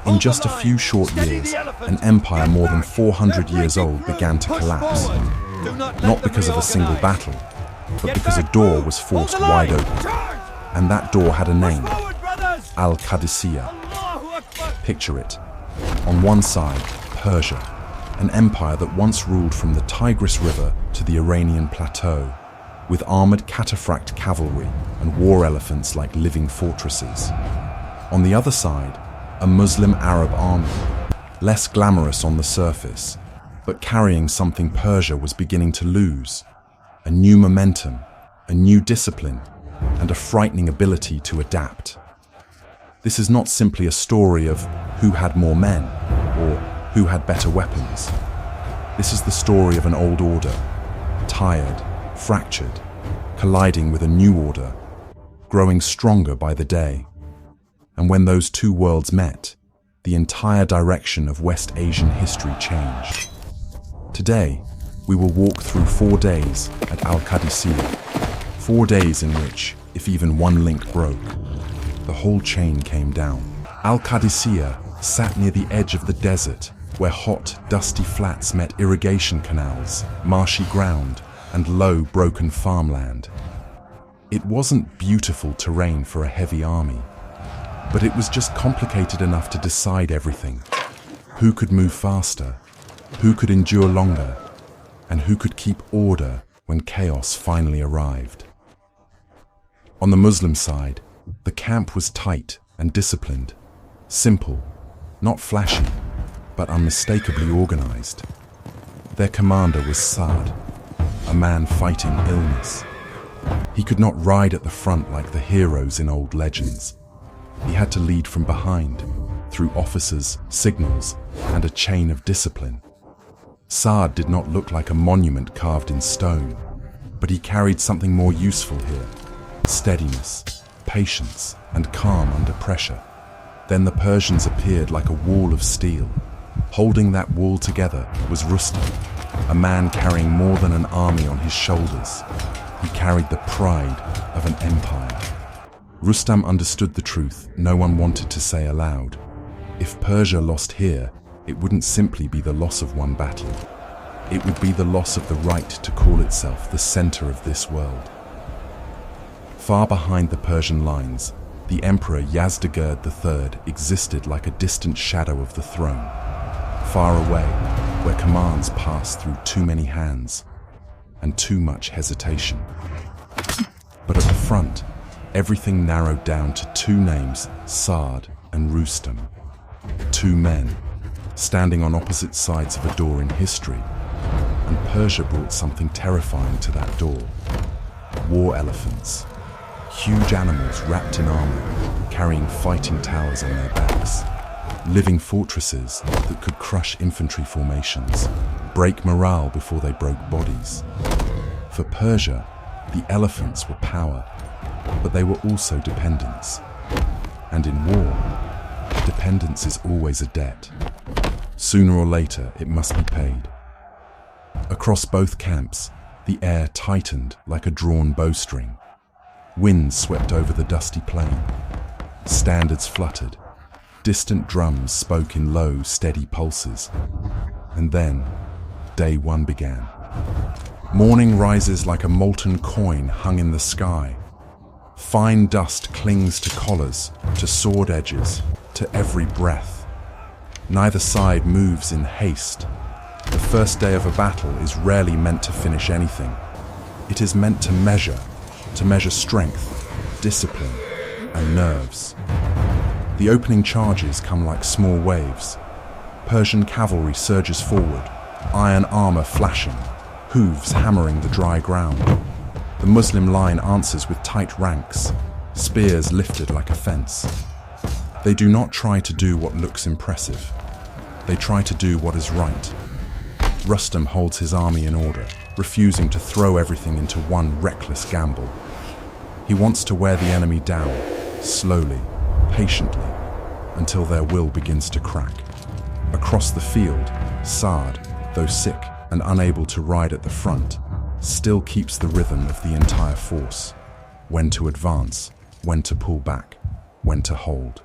In just a few short years, an empire more than 400 years old began to collapse, not because of a single battle, but because a door was forced wide open. And that door had a name, Al-Qadisiyyah. Picture it. On one side, Persia, an empire that once ruled from the Tigris River to the Iranian plateau, with armored Cataphracts cavalry and war elephants like living fortresses. On the other side, a Muslim Arab army, less glamorous on the surface, but carrying something Persia was beginning to lose: a new momentum, a new discipline, and a frightening ability to adapt. This is not simply a story of who had more men or who had better weapons. This is the story of an old order, tired, fractured, colliding with a new order, growing stronger by the day. And when those two worlds met, the entire direction of West Asian history changed. Today, we will walk through 4 days at Al-Qadisiyyah, 4 days in which, if even one link broke, the whole chain came down. Al-Qadisiyyah sat near the edge of the desert, where hot, dusty flats met irrigation canals, marshy ground, and low, broken farmland. It wasn't beautiful terrain for a heavy army, but it was just complicated enough to decide everything. Who could move faster? Who could endure longer? And who could keep order when chaos finally arrived? On the Muslim side, the camp was tight and disciplined, simple, not flashy, but unmistakably organized. Their commander was Sa'd, a man fighting illness. He could not ride at the front like the heroes in old legends. He had to lead from behind, through officers, signals, and a chain of discipline. Sa'd did not look like a monument carved in stone, but he carried something more useful here: steadiness, patience, and calm under pressure. Then the Persians appeared like a wall of steel. Holding that wall together was Rustam, a man carrying more than an army on his shoulders. He carried the pride of an empire. Rustam understood the truth no one wanted to say aloud. If Persia lost here, it wouldn't simply be the loss of one battle. It would be the loss of the right to call itself the center of this world. Far behind the Persian lines, the Emperor Yazdegerd III existed like a distant shadow of the throne, far away, where commands passed through too many hands and too much hesitation. But at the front, everything narrowed down to 2 names, Sa'd and Rustam. 2 men, standing on opposite sides of a door in history, and Persia brought something terrifying to that door: war elephants. Huge animals wrapped in armor, carrying fighting towers on their backs. Living fortresses that could crush infantry formations, break morale before they broke bodies. For Persia, the elephants were power, but they were also dependence. And in war, dependence is always a debt. Sooner or later, it must be paid. Across both camps, the air tightened like a drawn bowstring. Winds swept over the dusty plain. Standards fluttered. Distant drums spoke in low, steady pulses. And then, day 1 began. Morning rises like a molten coin hung in the sky. Fine dust clings to collars, to sword edges, to every breath. Neither side moves in haste. The first day of a battle is rarely meant to finish anything. It is meant to measure strength, discipline, and nerves. The opening charges come like small waves. Persian cavalry surges forward, iron armor flashing, hooves hammering the dry ground. The Muslim line answers with tight ranks, spears lifted like a fence. They do not try to do what looks impressive. They try to do what is right. Rustam holds his army in order, refusing to throw everything into one reckless gamble. He wants to wear the enemy down, slowly, patiently, until their will begins to crack. Across the field, Sa'd, though sick and unable to ride at the front, still keeps the rhythm of the entire force: when to advance, when to pull back, when to hold.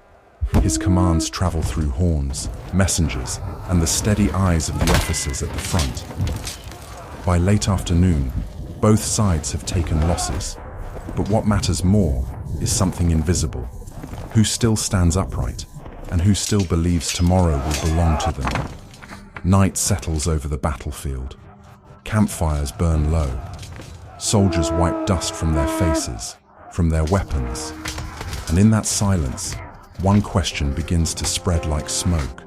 His commands travel through horns, messengers, and the steady eyes of the officers at the front. By late afternoon, both sides have taken losses. But what matters more is something invisible. Who still stands upright, and who still believes tomorrow will belong to them. Night settles over the battlefield. Campfires burn low. Soldiers wipe dust from their faces, from their weapons. And in that silence, one question begins to spread like smoke.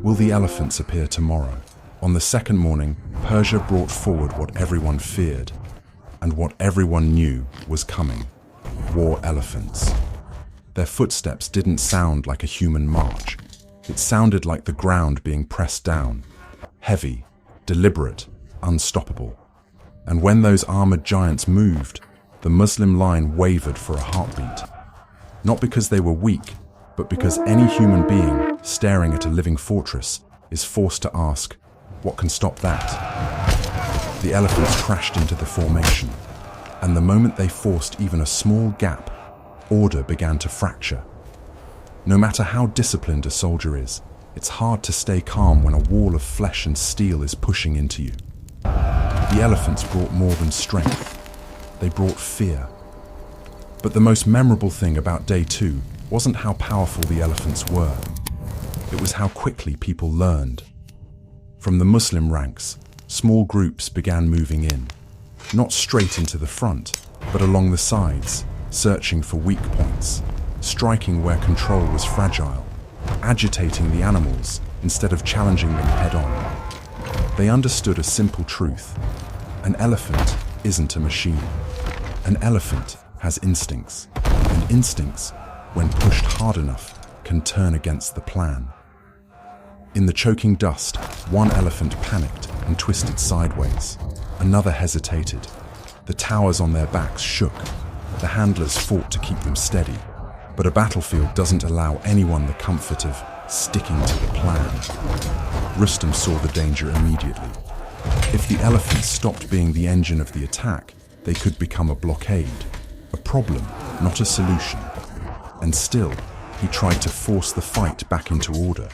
Will the elephants appear tomorrow? On the second morning, Persia brought forward what everyone feared, and what everyone knew was coming: war elephants. Their footsteps didn't sound like a human march. It sounded like the ground being pressed down, heavy, deliberate, unstoppable. And when those armored giants moved, the Muslim line wavered for a heartbeat. Not because they were weak, but because any human being staring at a living fortress is forced to ask, what can stop that? The elephants crashed into the formation, and the moment they forced even a small gap, order began to fracture. No matter how disciplined a soldier is, it's hard to stay calm when a wall of flesh and steel is pushing into you. The elephants brought more than strength. They brought fear. But the most memorable thing about day 2 wasn't how powerful the elephants were. It was how quickly people learned. From the Muslim ranks, small groups began moving in, not straight into the front, but along the sides, searching for weak points, striking where control was fragile, agitating the animals instead of challenging them head-on. They understood a simple truth: an elephant isn't a machine. An elephant has instincts, and instincts, when pushed hard enough, can turn against the plan. In the choking dust, one elephant panicked and twisted sideways. Another hesitated. The towers on their backs shook. The handlers fought to keep them steady. But a battlefield doesn't allow anyone the comfort of sticking to the plan. Rustam saw the danger immediately. If the elephants stopped being the engine of the attack, they could become a blockade, a problem, not a solution. And still, he tried to force the fight back into order,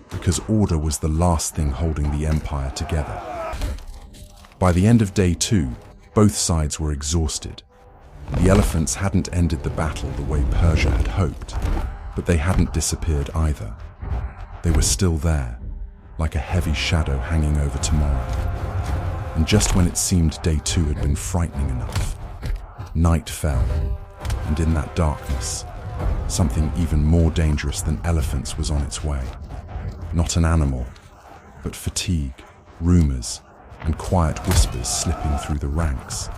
because order was the last thing holding the empire together. By the end of day 2, both sides were exhausted. The elephants hadn't ended the battle the way Persia had hoped, but they hadn't disappeared either. They were still there, like a heavy shadow hanging over tomorrow. And just when it seemed day 2 had been frightening enough, night fell, and in that darkness, something even more dangerous than elephants was on its way. Not an animal, but fatigue, rumors, and quiet whispers slipping through the ranks,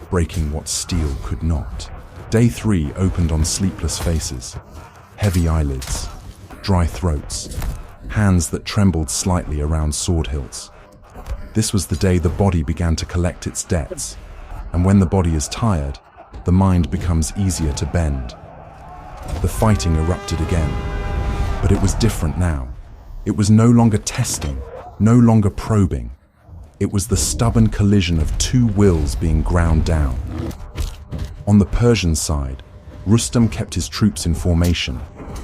breaking what steel could not. Day 3 opened on sleepless faces, heavy eyelids, dry throats, hands that trembled slightly around sword hilts. This was the day the body began to collect its debts, and when the body is tired, the mind becomes easier to bend. The fighting erupted again, but it was different now. It was no longer testing, no longer probing. It was the stubborn collision of two wills being ground down. On the Persian side, Rustam kept his troops in formation,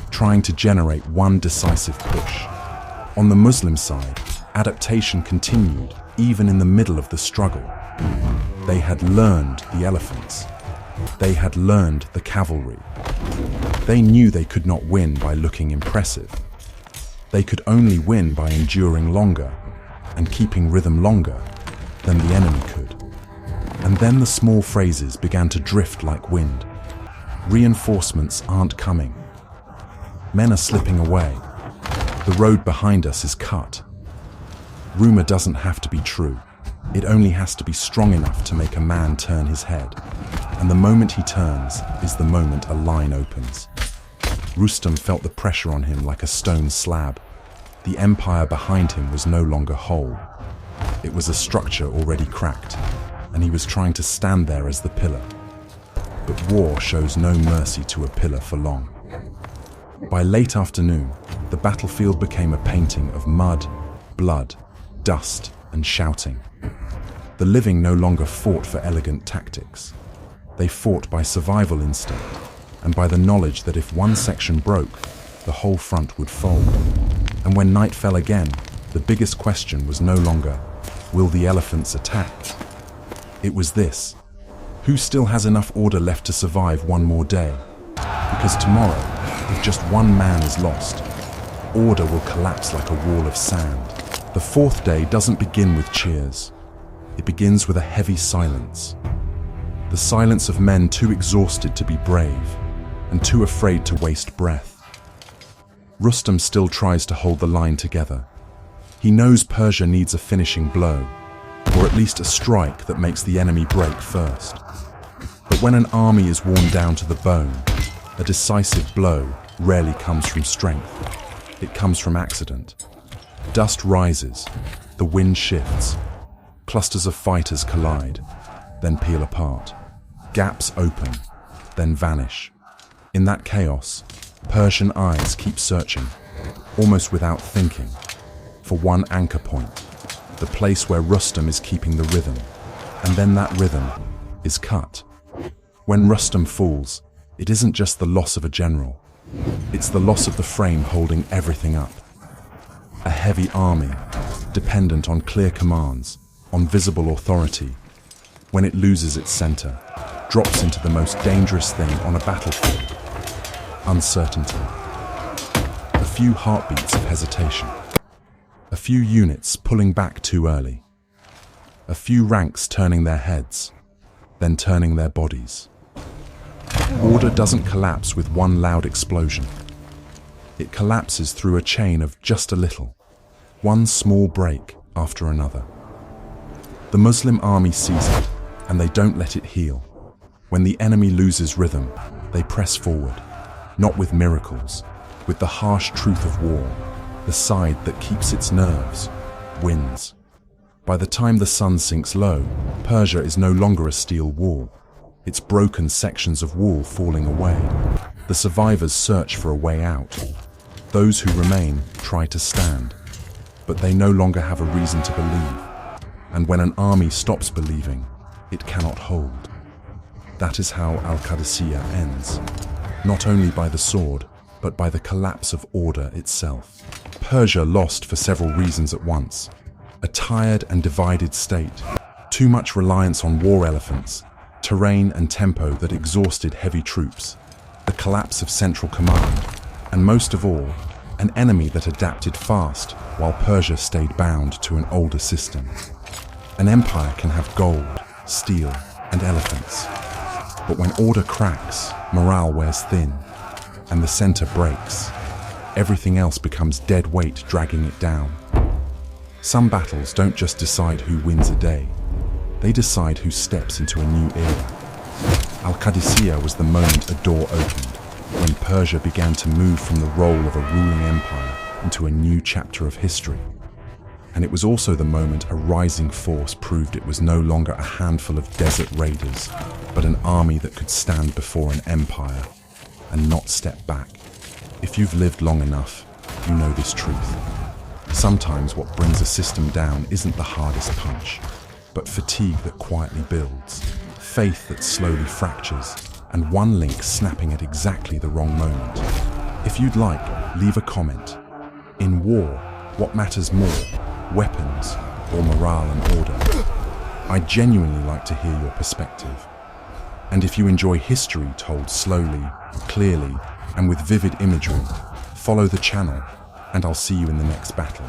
trying to generate one decisive push. On the Muslim side, adaptation continued, even in the middle of the struggle. They had learned the elephants. They had learned the cavalry. They knew they could not win by looking impressive. They could only win by enduring longer and keeping rhythm longer than the enemy could. And then the small phrases began to drift like wind. Reinforcements aren't coming. Men are slipping away. The road behind us is cut. Rumor doesn't have to be true. It only has to be strong enough to make a man turn his head. And the moment he turns is the moment a line opens. Rustam felt the pressure on him like a stone slab. The empire behind him was no longer whole. It was a structure already cracked, and he was trying to stand there as the pillar. But war shows no mercy to a pillar for long. By late afternoon, the battlefield became a painting of mud, blood, dust, and shouting. The living no longer fought for elegant tactics. They fought by survival instinct, and by the knowledge that if one section broke, the whole front would fold. And when night fell again, the biggest question was no longer, will the elephants attack? It was this: who still has enough order left to survive one more day? Because tomorrow, if just one man is lost, order will collapse like a wall of sand. The fourth day doesn't begin with cheers. It begins with a heavy silence. The silence of men too exhausted to be brave and too afraid to waste breath. Rustam still tries to hold the line together. He knows Persia needs a finishing blow, or at least a strike that makes the enemy break first. But when an army is worn down to the bone, a decisive blow rarely comes from strength. It comes from accident. Dust rises, the wind shifts, clusters of fighters collide, then peel apart. Gaps open, then vanish. In that chaos, Persian eyes keep searching, almost without thinking, for one anchor point, the place where Rustam is keeping the rhythm, and then that rhythm is cut. When Rustam falls, it isn't just the loss of a general, it's the loss of the frame holding everything up. A heavy army, dependent on clear commands, on visible authority, when it loses its center, drops into the most dangerous thing on a battlefield: uncertainty. A few heartbeats of hesitation. A few units pulling back too early. A few ranks turning their heads, then turning their bodies. Order doesn't collapse with one loud explosion. It collapses through a chain of just a little, one small break after another. The Muslim army sees it, and they don't let it heal. When the enemy loses rhythm, they press forward, not with miracles, with the harsh truth of war. The side that keeps its nerves wins. By the time the sun sinks low, Persia is no longer a steel wall. It's broken sections of wall falling away. The survivors search for a way out. Those who remain try to stand, but they no longer have a reason to believe. And when an army stops believing, it cannot hold. That is how Al-Qadisiyyah ends, not only by the sword, but by the collapse of order itself. Persia lost for several reasons at once. A tired and divided state, too much reliance on war elephants, terrain and tempo that exhausted heavy troops, the collapse of central command, and most of all, an enemy that adapted fast while Persia stayed bound to an older system. An empire can have gold, steel, and elephants, but when order cracks, morale wears thin, and the center breaks, everything else becomes dead weight dragging it down. Some battles don't just decide who wins a day, they decide who steps into a new era. Al-Qadisiyyah was the moment a door opened, when Persia began to move from the role of a ruling empire into a new chapter of history. And it was also the moment a rising force proved it was no longer a handful of desert raiders, but an army that could stand before an empire and not step back. If you've lived long enough, you know this truth. Sometimes what brings a system down isn't the hardest punch, but fatigue that quietly builds, faith that slowly fractures, and one link snapping at exactly the wrong moment. If you'd like, leave a comment. In war, what matters more, weapons or morale and order? I'd genuinely like to hear your perspective. And if you enjoy history told slowly, clearly, and with vivid imagery, follow the channel, and I'll see you in the next battle.